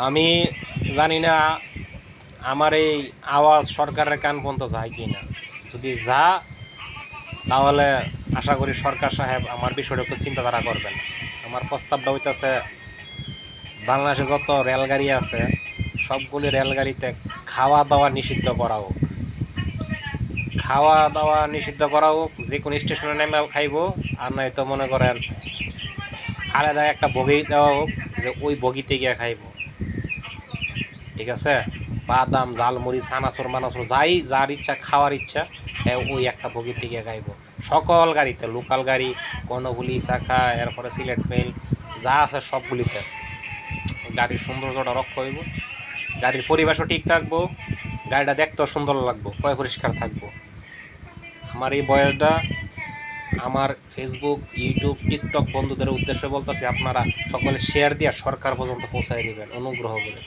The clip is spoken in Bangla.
আমি জানি না আমার এই আওয়াজ সরকারের কান পর্যন্ত যায় কি না। যদি যা তাহলে আশা করি সরকার সাহেব আমার বিষয়টা একটু চিন্তাধারা করবেন। আমার প্রস্তাবটা হইতেছে বাংলাদেশে যত রেলগাড়ি আছে সবগুলি রেলগাড়িতে খাওয়া দাওয়া নিষিদ্ধ করা হোক। খাওয়া দাওয়া নিষিদ্ধ করা হোক, যে কোনো স্টেশনে নেমে খাইব, আর নাই তো মনে করেন আলাদা একটা বগি দেওয়া হোক যে ওই বগিতে গিয়ে খাইব। ঠিক আছে, বাদাম ঝালমুড়ি ছানাচুর মানাচুর যাই যার ইচ্ছা খাওয়ার ইচ্ছা হ্যাঁ ওই একটা বগির থেকে গাইব। সকল গাড়িতে, লোকাল গাড়ি, কর্ণফুলি শাখা, এরপরে সিলেট মেল যা আছে সবগুলিতে গাড়ির সৌন্দর্যটা রক্ষা হইব, গাড়ির পরিবেশও ঠিক থাকবো, গাড়িটা দেখতেও সুন্দর লাগবো, পরিষ্কার থাকবো। আমার এই বয়সটা আমার ফেসবুক, ইউটিউব, টিকটক বন্ধুদের উদ্দেশ্যে বলতেছি, আপনারা সকলে শেয়ার দিয়ে সরকার পর্যন্ত পৌঁছায় দিবেন অনুগ্রহ করে।